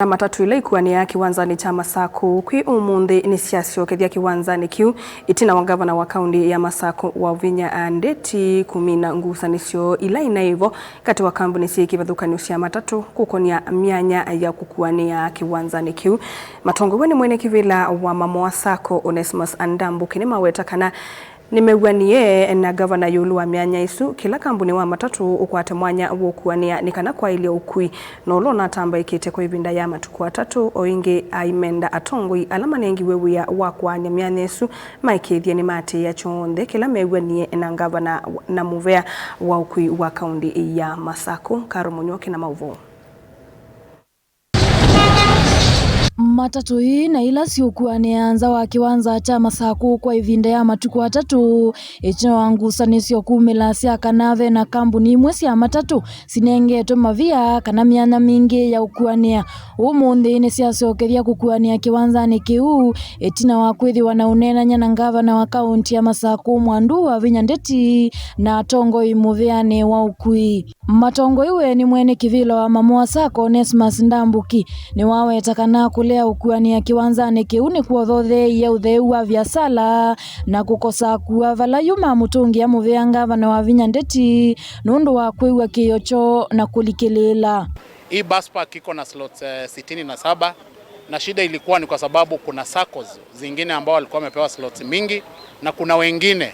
Na matatu ile ikuania kiwanzani cha Masako kwi umundi ni siasio kethia kiwanzani kiu itina wa gavana wa kaunti ya Masako wa Vinya Ndeti kumina ngusanisio ila inaivo kati wa kambuni si kivathukanio cia matatu kukonia mianya ya kukuania kiwanzani kiu. Matongo mwene kivila wa Mama Sako Onesmus Ndambuki nimaweta kana nimewanie na gavana yulu wa mianya isu kila kambuni wa matatu ukwate mwanya wokuania nikana kwa ile ukui nolo na tamba ikite kwa ibinda ya matuku atatu oinge aimenda atongoi alama nengi wewe ya wakwanya mianya isu maikethia ni mate ya chonde kila mewanie na gavana na muvea wa ukui wa kaunti ya Masako. Karo Munyoki na mauvo. Matatu hii na ila siokuaneanza wa kiwanza cha Masako kwa ivinda ya matuku atatu ichino wangusanisio kumila sia kanave na kambuni imwe sia matatu sinengeto mavia kana mianya mingi ya ukuania umundi ni siasokethia kukuania kiwanzani kiu itina wakwithi wanaunenanya na gavana wa kaunti ya Masako Mwandu wa Vinya Ndeti na tongo imuveane wa ukui. Matongo iwe ni mwene kivilo wa Mama Sako Onesmus Ndambuki ni wawe takana kulea ukuania kiwanzani kiu ni kuothothe ya utheu wa viasala na kukosa kuwa vala yuma mutungi ya muvea gavana wa Vinya Ndeti nundu wa kwiwa kiocho na kulikilela. Hii bus park iko na slots 67 na shida ilikuwa ni kwa sababu kuna SACCOs zingine ambao walikuwa wamepewa slots mingi na kuna wengine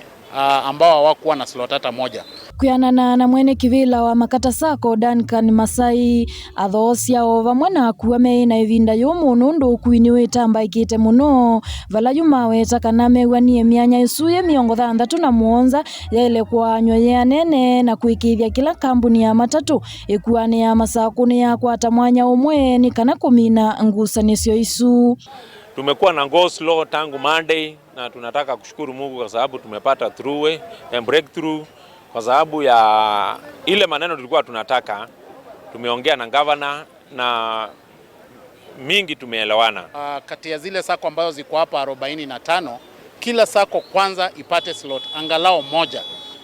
ambao hawakuwa na slot hata moja. Kuyanana na mwene kivila wa Makata Sako Duncan Masai athosia o vamwe na kuame na ivinda yomu nundu kuiniwe tamba ikite muno vala yuma weta kana mewanie mianya isuye miongo 37 yaile kwa nyoya nene na kuikithia kila kambuni ya matatu ikuane ya Masako ni ya kwata mwanya umwe ni kana kumina ngusanisio isu. Tumekuwa na go slow tangu Monday na tunataka kushukuru Mungu kwa sababu tumepata throughway and breakthrough kwa sababu ya ile maneno tulikuwa tunataka. Tumeongea na governor na mingi tumeelewana. Kati ya zile sako ambazo ziko hapa 45 kila sako kwanza ipate slot angalau moja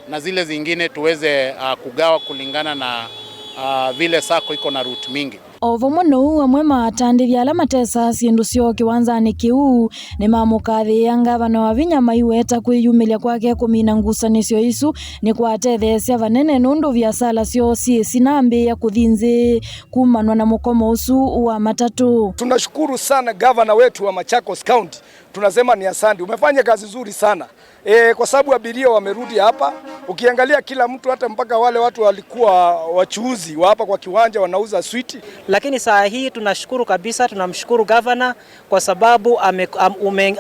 na zile zingine tuweze kugawa kulingana na vile sako iko na route mingi. Ovo no amwe matandithia ala matesa sindu cio kiwanzani kiu ni mamukathi ya gavana wa Vinya maiweta kwiyumilia kwake kumina ngusanisio isu ni kwatethesia vanene nundu viasala cio sinambi ya kuthinzi kumanwa na mukomo usu wa matatu. Tunashukuru sana gavana wetu wa Machakos County, tunasema ni asante, umefanya kazi nzuri sana kwa sababu abiria wamerudi hapa. Ukiangalia kila mtu hata mpaka wale watu walikuwa wachuuzi wa hapa kwa kiwanja wanauza switi. Lakini saa hii tunashukuru kabisa, tunamshukuru gavana kwa sababu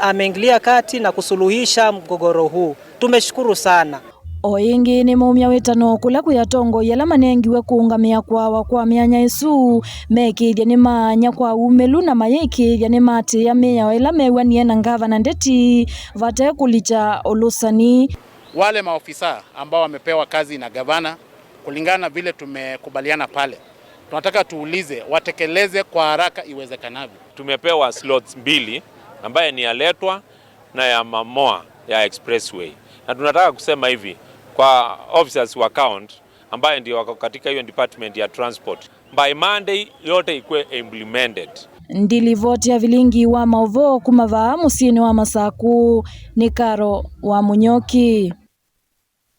ameingilia kati na kusuluhisha mgogoro huu. Tumeshukuru sana. Oingi ni maumia wetano kula kuyatongo yala manengiwe kuungamia kwa mianya isu mekithia ni manya kwa umelu na mayekithia ni mate ya meya ila mewanie na gavana Ndeti vate kulicha olusani. Wale maofisa ambao wamepewa kazi na gavana kulingana vile tumekubaliana pale, tunataka tuulize watekeleze kwa haraka iwezekanavyo. Tumepewa slots 2 ambaye ni ya Letwa na ya Mamoa ya Expressway. Na tunataka kusema hivi kwa officers wa account ambaye ndio wako katika hiyo department ya transport, by Monday yote ikuwe implemented. Ndilivoti ya vilingi wa mauvo kumavaa musini wa Masako. Ni Karo wa Munyoki.